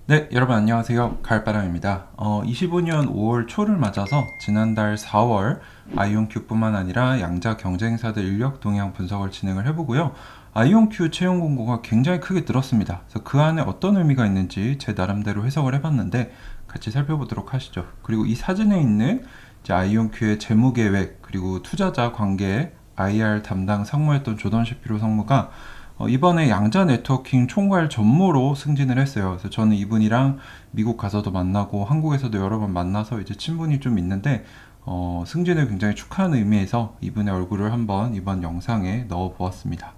네, 여러분 안녕하세요. 가을바람입니다. 25년 5월 초를 맞아서 지난달 4월 아이온큐뿐만 아니라 양자 경쟁사들 인력 동향 분석을 진행을 해보고요. 아이온큐 채용 공고가 굉장히 크게 늘었습니다. 그래서 그 안에 어떤 의미가 있는지 제 나름대로 해석을 해봤는데 같이 살펴보도록 하시죠. 그리고 이 사진에 있는 이제 아이온큐의 재무 계획 그리고 투자자 관계 IR 담당 상무였던 조던 셰피로 상무가 이번에 양자 네트워킹 총괄 전무로 승진을 했어요. 그래서 저는 이분이랑 미국 가서도 만나고 한국에서도 여러 번 만나서 이제 친분이 좀 있는데 승진을 굉장히 축하하는 의미에서 이분의 얼굴을 한번 이번 영상에 넣어 보았습니다.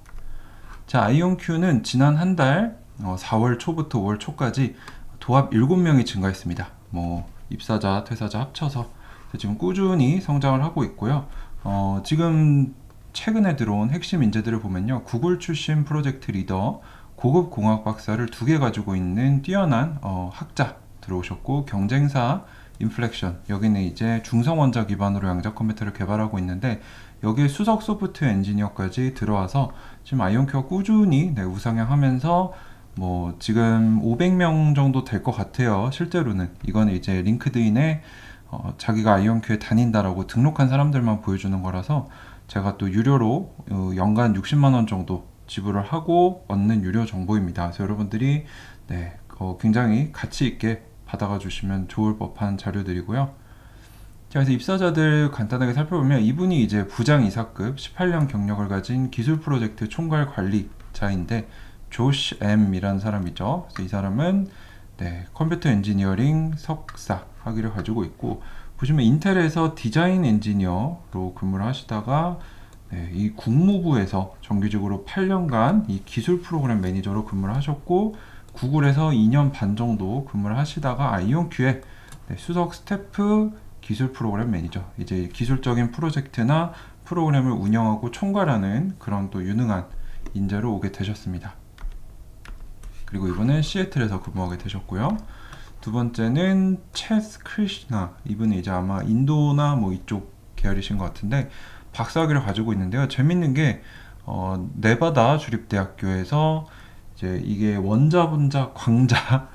자, 아이온큐는 지난 한 달 4월 초부터 5월 초까지 도합 7명이 증가했습니다. 뭐 입사자, 퇴사자 합쳐서 지금 꾸준히 성장을 하고 있고요. 지금 최근에 들어온 핵심 인재들을 보면요. 구글 출신 프로젝트 리더, 고급 공학 박사를 2개 가지고 있는 뛰어난 학자 들어오셨고, 경쟁사 인플렉션, 여기는 이제 중성 원자 기반으로 양자 컴퓨터를 개발하고 있는데 여기에 수석 소프트웨어 엔지니어까지 들어와서 지금 아이온큐가 꾸준히 우상향하면서 뭐 지금 500명 정도 될 것 같아요. 실제로는 이거는 이제 링크드인에 자기가 아이온큐에 다닌다라고 등록한 사람들만 보여주는 거라서 제가 또 유료로 연간 60만 원 정도 지불을 하고 얻는 유료 정보입니다. 그래서 여러분들이 굉장히 가치 있게 받아가 주시면 좋을 법한 자료들이고요. 자, 그래서 입사자들 간단하게 살펴보면 이분이 이제 부장 이사급 18년 경력을 가진 기술 프로젝트 총괄 관리자인데 조시 M이라는 사람이죠. 그래서 이 사람은 컴퓨터 엔지니어링 석사 학위를 가지고 있고, 보시면 인텔에서 디자인 엔지니어로 근무를 하시다가 이 국무부에서 정규직으로 8년간 이 기술 프로그램 매니저로 근무를 하셨고, 구글에서 2년 반 정도 근무를 하시다가 아이온큐에 수석 스태프 기술 프로그램 매니저, 이제 기술적인 프로젝트나 프로그램을 운영하고 총괄하는 그런 또 유능한 인재로 오게 되셨습니다. 그리고 이분은 시애틀에서 근무하게 되셨고요. 두 번째는 체스 크리시나, 이분이 이제 아마 인도나 뭐 이쪽 계열이신 것 같은데 박사학위를 가지고 있는데요. 재밌는 게 네바다 주립대학교에서 이제 이게 원자분자 광자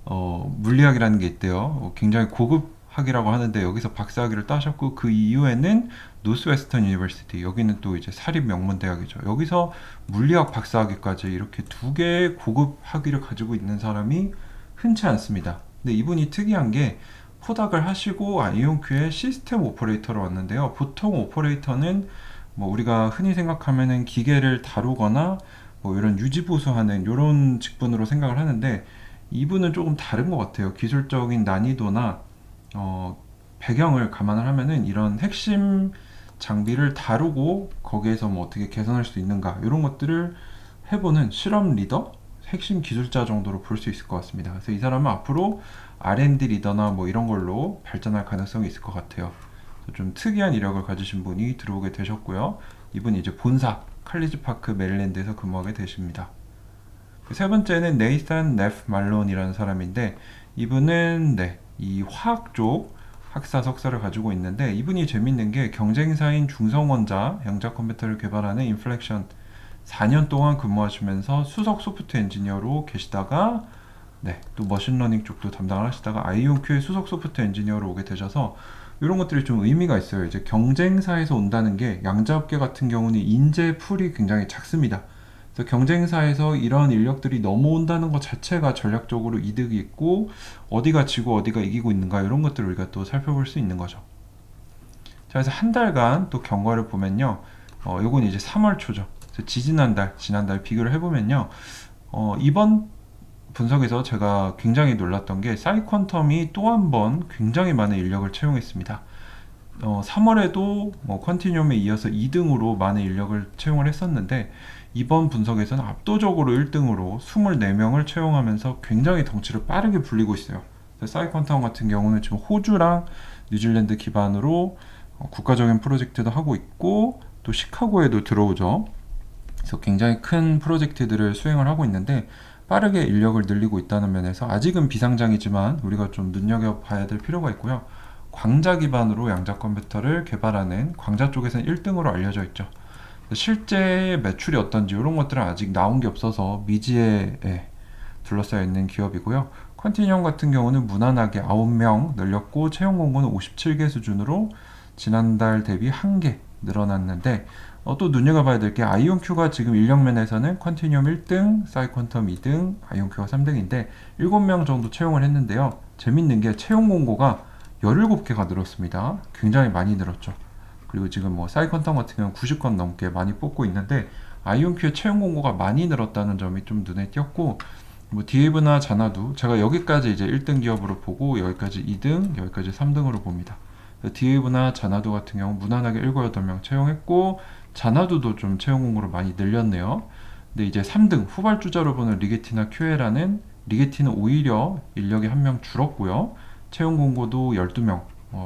물리학이라는 게 있대요. 굉장히 고급 학위라고 하는데 여기서 박사학위를 따셨고, 그 이후에는 노스웨스턴 유니버시티, 여기는 또 이제 사립 명문 대학이죠. 여기서 물리학 박사학위까지 이렇게 2개의 고급 학위를 가지고 있는 사람이 흔치 않습니다. 근데 이분이 특이한 게 포닥을 하시고 아이온큐의 시스템 오퍼레이터로 왔는데요. 보통 오퍼레이터는 뭐 우리가 흔히 생각하면은 기계를 다루거나 뭐 이런 유지보수하는 이런 직분으로 생각을 하는데, 이분은 조금 다른 것 같아요. 기술적인 난이도나 배경을 감안을 하면은 이런 핵심 장비를 다루고 거기에서 뭐 어떻게 개선할 수 있는가 이런 것들을 해보는 실험 리더, 핵심 기술자 정도로 볼 수 있을 것 같습니다. 그래서 이 사람은 앞으로 R&D 리더나 뭐 이런 걸로 발전할 가능성이 있을 것 같아요. 좀 특이한 이력을 가지신 분이 들어오게 되셨고요. 이분이 이제 본사 칼리지 파크 메릴랜드에서 근무하게 되십니다. 세 번째는 네이산 네프 말론이라는 사람인데, 이분은 이 화학 쪽 학사 석사를 가지고 있는데, 이분이 재밌는 게 경쟁사인 중성원자 양자 컴퓨터를 개발하는 인플렉션 4년 동안 근무하시면서 수석 소프트 엔지니어로 계시다가 또 머신러닝 쪽도 담당을 하시다가 아이온큐의 수석 소프트 엔지니어로 오게 되셔서 이런 것들이 좀 의미가 있어요. 이제 경쟁사에서 온다는 게 양자업계 같은 경우는 인재 풀이 굉장히 작습니다. 그래서 경쟁사에서 이런 인력들이 넘어온다는 것 자체가 전략적으로 이득이 있고, 어디가 지고 어디가 이기고 있는가 이런 것들을 우리가 또 살펴볼 수 있는 거죠. 자, 그래서 한 달간 또 경과를 보면요. 요건 이제 3월 초죠. 지난달 비교를 해보면요. 이번 분석에서 제가 굉장히 놀랐던 게 사이퀀텀이 또 한 번 굉장히 많은 인력을 채용했습니다. 3월에도 뭐 컨티뉴엄에 이어서 2등으로 많은 인력을 채용을 했었는데, 이번 분석에서는 압도적으로 1등으로 24명을 채용하면서 굉장히 덩치를 빠르게 불리고 있어요. 사이퀀텀 같은 경우는 지금 호주랑 뉴질랜드 기반으로 국가적인 프로젝트도 하고 있고, 또 시카고에도 들어오죠. 그래서 굉장히 큰 프로젝트들을 수행을 하고 있는데 빠르게 인력을 늘리고 있다는 면에서 아직은 비상장이지만 우리가 좀 눈여겨봐야 될 필요가 있고요. 광자 기반으로 양자 컴퓨터를 개발하는 광자 쪽에서는 1등으로 알려져 있죠. 실제 매출이 어떤지 이런 것들은 아직 나온 게 없어서 미지에 둘러싸여 있는 기업이고요. 컨티니엄 같은 경우는 무난하게 9명 늘렸고 채용 공고는 57개 수준으로 지난달 대비 1개 늘어났는데 또 눈여겨봐야 될 게 아이온큐가 지금 인력면에서는 컨티니엄 1등, 사이퀀텀 2등, 아이온큐가 3등인데 7명 정도 채용을 했는데요. 재밌는 게 채용 공고가 17개가 늘었습니다. 굉장히 많이 늘었죠. 그리고 지금 뭐 사이컨텀 같은 경우는 90건 넘게 많이 뽑고 있는데 아이온큐의 채용 공고가 많이 늘었다는 점이 좀 눈에 띄었고, 뭐 디에브나 자나도 제가 여기까지 이제 1등 기업으로 보고 여기까지 2등, 여기까지 3등으로 봅니다. 디에브나 자나도 같은 경우 무난하게 7, 8명 채용했고 자나도도 좀 채용 공고를 많이 늘렸네요. 근데 이제 3등 후발주자로 보는 리게티나 큐에라는 리게티는 오히려 인력이 1명 줄었고요. 채용 공고도 12명,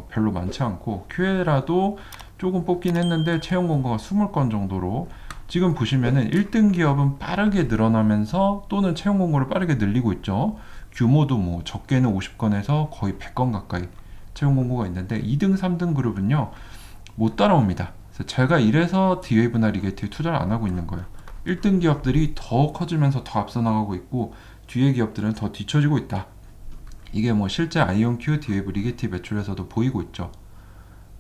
별로 많지 않고 큐에라도 조금 뽑긴 했는데 채용 공고가 20건 정도로 지금 보시면은 1등 기업은 빠르게 늘어나면서 또는 채용 공고를 빠르게 늘리고 있죠. 규모도 뭐 적게는 50건에서 거의 100건 가까이 채용 공고가 있는데 2등, 3등 그룹은요 못 따라옵니다. 그래서 제가 이래서 디웨이브나 리게티에 투자를 안 하고 있는 거예요. 1등 기업들이 더 커지면서 더 앞서 나가고 있고 뒤에 기업들은 더 뒤처지고 있다. 이게 뭐 실제 아이온큐, 디웨이브, 리게티 매출에서도 보이고 있죠.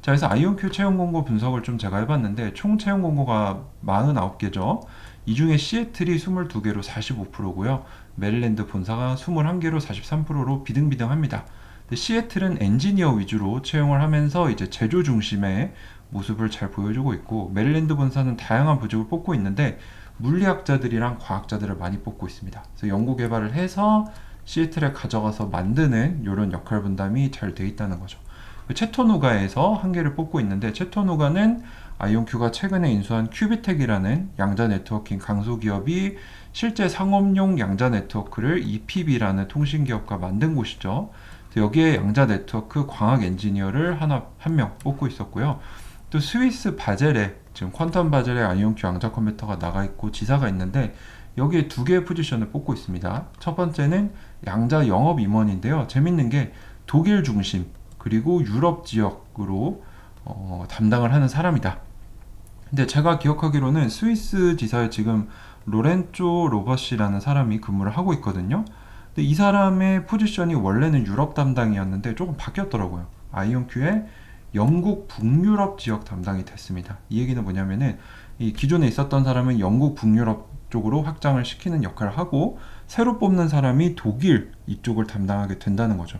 자, 그래서 아이온큐 채용 공고 분석을 좀 제가 해봤는데 총 채용 공고가 49개죠. 이 중에 시애틀이 22개로 45%고요. 메릴랜드 본사가 21개로 43%로 비등비등합니다. 시애틀은 엔지니어 위주로 채용을 하면서 이제 제조 중심의 모습을 잘 보여주고 있고 메릴랜드 본사는 다양한 부직을 뽑고 있는데 물리학자들이랑 과학자들을 많이 뽑고 있습니다. 그래서 연구 개발을 해서 시애틀에 가져가서 만드는 이런 역할 분담이 잘 돼 있다는 거죠. 채토누가에서 한 개를 뽑고 있는데 채토누가는 아이온큐가 최근에 인수한 큐비텍이라는 양자 네트워킹 강소 기업이 실제 상업용 양자 네트워크를 EPB라는 통신 기업과 만든 곳이죠. 여기에 양자 네트워크 광학 엔지니어를 한 명 뽑고 있었고요. 또 스위스 바젤에 지금 퀀텀 바젤에 아이온큐 양자 컴퓨터가 나가 있고 지사가 있는데 여기에 2개의 포지션을 뽑고 있습니다. 첫 번째는 양자 영업 임원인데요. 재밌는 게 독일 중심 그리고 유럽 지역으로 담당을 하는 사람이다. 근데 제가 기억하기로는 스위스 지사에 지금 로렌조 로버시라는 사람이 근무를 하고 있거든요. 근데 이 사람의 포지션이 원래는 유럽 담당이었는데 조금 바뀌었더라고요. 아이온큐의 영국 북유럽 지역 담당이 됐습니다. 이 얘기는 뭐냐면은 이 기존에 있었던 사람은 영국 북유럽 쪽으로 확장을 시키는 역할을 하고 새로 뽑는 사람이 독일 이쪽을 담당하게 된다는 거죠.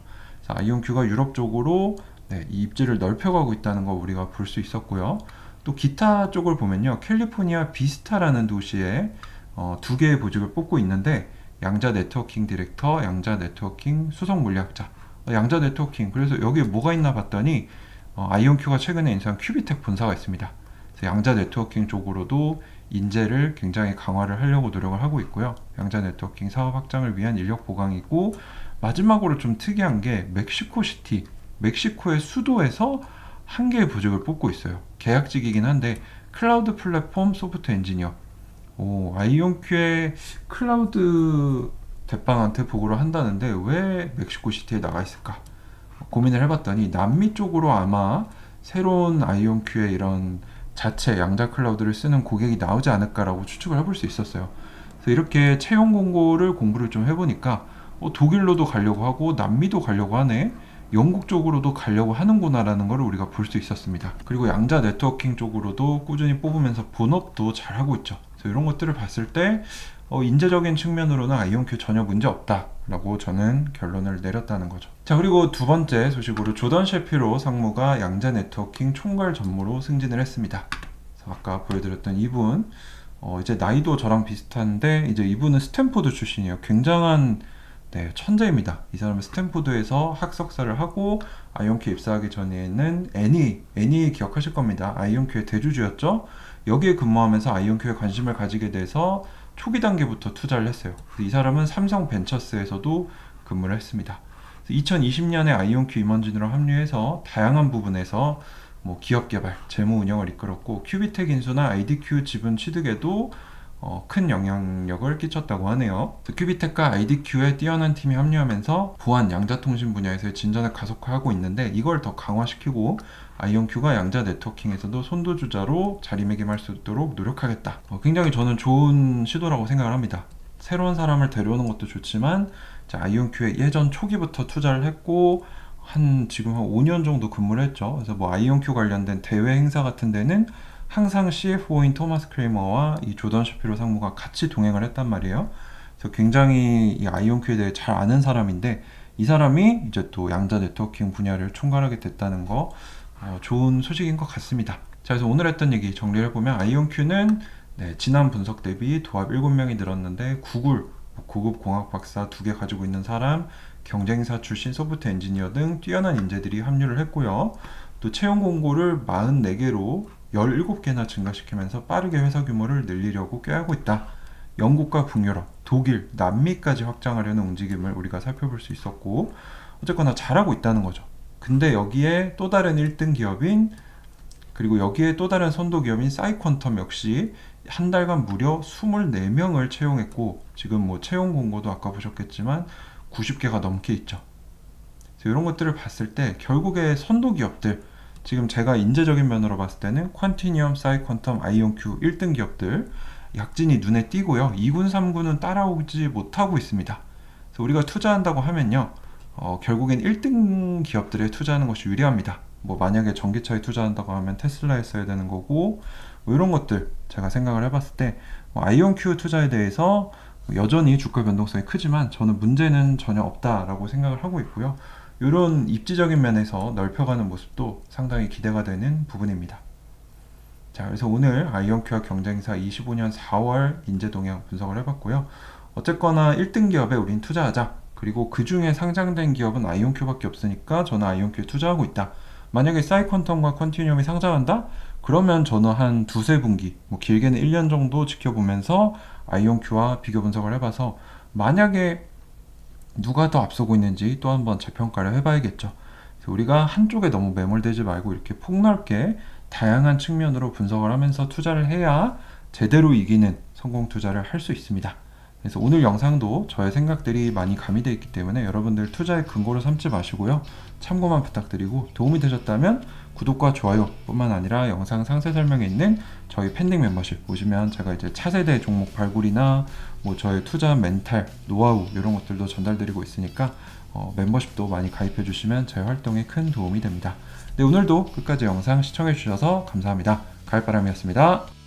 아이온큐가 유럽 쪽으로 이 입지를 넓혀가고 있다는 거 우리가 볼 수 있었고요. 또 기타 쪽을 보면요. 캘리포니아 비스타라는 도시에 2개의 보직을 뽑고 있는데 양자 네트워킹 디렉터, 양자 네트워킹 수석 물리학자, 양자 네트워킹. 그래서 여기에 뭐가 있나 봤더니 아이온큐가 최근에 인수한 큐비텍 본사가 있습니다. 그래서 양자 네트워킹 쪽으로도 인재를 굉장히 강화를 하려고 노력을 하고 있고요. 양자 네트워킹 사업 확장을 위한 인력 보강이고 마지막으로 좀 특이한 게 멕시코시티, 멕시코의 수도에서 한 개의 보직을 뽑고 있어요. 계약직이긴 한데 클라우드 플랫폼 소프트 엔지니어. 아이온큐의 클라우드 대빵한테 보고를 한다는데 왜 멕시코시티에 나가 있을까? 고민을 해봤더니 남미 쪽으로 아마 새로운 아이온큐의 이런 자체 양자 클라우드를 쓰는 고객이 나오지 않을까라고 추측을 해볼 수 있었어요. 그래서 이렇게 채용 공고를 공부를 좀 해보니까 독일로도 가려고 하고 남미도 가려고 하네, 영국 쪽으로도 가려고 하는구나라는 걸 우리가 볼 수 있었습니다. 그리고 양자 네트워킹 쪽으로도 꾸준히 뽑으면서 본업도 잘하고 있죠. 그래서 이런 것들을 봤을 때 인재적인 측면으로는 아이온큐 전혀 문제 없다라고 저는 결론을 내렸다는 거죠. 자, 그리고 두 번째 소식으로 조던 셰피로 상무가 양자 네트워킹 총괄 전무로 승진을 했습니다. 그래서 아까 보여드렸던 이분 이제 나이도 저랑 비슷한데 이제 이분은 스탠포드 출신이에요. 굉장한 천재입니다. 이 사람은 스탠포드에서 학석사를 하고 아이온큐 입사하기 전에는 애니 기억하실 겁니다. 아이온큐의 대주주였죠. 여기에 근무하면서 아이온큐에 관심을 가지게 돼서 초기 단계부터 투자를 했어요. 이 사람은 삼성 벤처스에서도 근무를 했습니다. 2020년에 아이온큐 임원진으로 합류해서 다양한 부분에서 기업 개발, 재무 운영을 이끌었고 큐비텍 인수나 IDQ 지분 취득에도 큰 영향력을 끼쳤다고 하네요. 큐비텍과 IDQ에 뛰어난 팀이 합류하면서 보안 양자통신 분야에서의 진전을 가속화하고 있는데 이걸 더 강화시키고 아이온큐가 양자 네트워킹에서도 선도주자로 자리매김할 수 있도록 노력하겠다. 굉장히 저는 좋은 시도라고 생각을 합니다. 새로운 사람을 데려오는 것도 좋지만 아이온큐에 예전 초기부터 투자를 했고 지금 한 5년 정도 근무를 했죠. 그래서 뭐 아이온큐 관련된 대회 행사 같은 데는 항상 CFO인 토마스 크레이머와 이 조던 샤피로 상무가 같이 동행을 했단 말이에요. 그래서 굉장히 이 아이온큐에 대해 잘 아는 사람인데, 이 사람이 이제 또 양자 네트워킹 분야를 총괄하게 됐다는 거 좋은 소식인 것 같습니다. 자, 그래서 오늘 했던 얘기 정리를 해보면 아이온큐는 지난 분석 대비 도합 7명이 늘었는데 구글 고급 공학 박사 2개 가지고 있는 사람, 경쟁사 출신 소프트 엔지니어 등 뛰어난 인재들이 합류를 했고요. 또 채용 공고를 44개로 17개나 증가시키면서 빠르게 회사 규모를 늘리려고 꾀하고 있다. 영국과 북유럽, 독일, 남미까지 확장하려는 움직임을 우리가 살펴볼 수 있었고, 어쨌거나 잘하고 있다는 거죠. 근데 여기에 또 다른 1등 기업인, 그리고 여기에 또 다른 선도 기업인 사이퀀텀 역시 한 달간 무려 24명을 채용했고, 지금 뭐 채용 공고도 아까 보셨겠지만 90개가 넘게 있죠. 그래서 이런 것들을 봤을 때 결국에 선도 기업들, 지금 제가 인재적인 면으로 봤을 때는 퀀티니엄, 사이퀀텀, 아이온큐 1등 기업들 약진이 눈에 띄고요. 2군, 3군은 따라오지 못하고 있습니다. 그래서 우리가 투자한다고 하면요, 결국엔 1등 기업들에 투자하는 것이 유리합니다. 뭐 만약에 전기차에 투자한다고 하면 테슬라에 써야 되는 거고, 뭐 이런 것들 제가 생각을 해봤을 때 아이온큐 투자에 대해서 여전히 주가 변동성이 크지만 저는 문제는 전혀 없다라고 생각을 하고 있고요. 이런 입지적인 면에서 넓혀가는 모습도 상당히 기대가 되는 부분입니다. 자, 그래서 오늘 아이온큐와 경쟁사 25년 4월 인재 동향 분석을 해봤고요. 어쨌거나 1등 기업에 우린 투자하자. 그리고 그 중에 상장된 기업은 아이온큐밖에 없으니까 저는 아이온큐에 투자하고 있다. 만약에 사이퀀텀과 컨티뉴엄이 상장한다? 그러면 저는 한 두세 분기, 뭐 길게는 1년 정도 지켜보면서 아이온큐와 비교 분석을 해봐서 만약에 누가 더 앞서고 있는지 또 한번 재평가를 해봐야겠죠. 그래서 우리가 한쪽에 너무 매몰되지 말고 이렇게 폭넓게 다양한 측면으로 분석을 하면서 투자를 해야 제대로 이기는 성공 투자를 할 수 있습니다. 그래서 오늘 영상도 저의 생각들이 많이 가미되어 있기 때문에 여러분들 투자의 근거로 삼지 마시고요. 참고만 부탁드리고, 도움이 되셨다면 구독과 좋아요 뿐만 아니라 영상 상세 설명에 있는 저희 팬딩 멤버십 보시면 제가 이제 차세대 종목 발굴이나 뭐 저의 투자 멘탈, 노하우 이런 것들도 전달드리고 있으니까 멤버십도 많이 가입해 주시면 제 활동에 큰 도움이 됩니다. 네, 오늘도 끝까지 영상 시청해 주셔서 감사합니다. 가을바람이었습니다.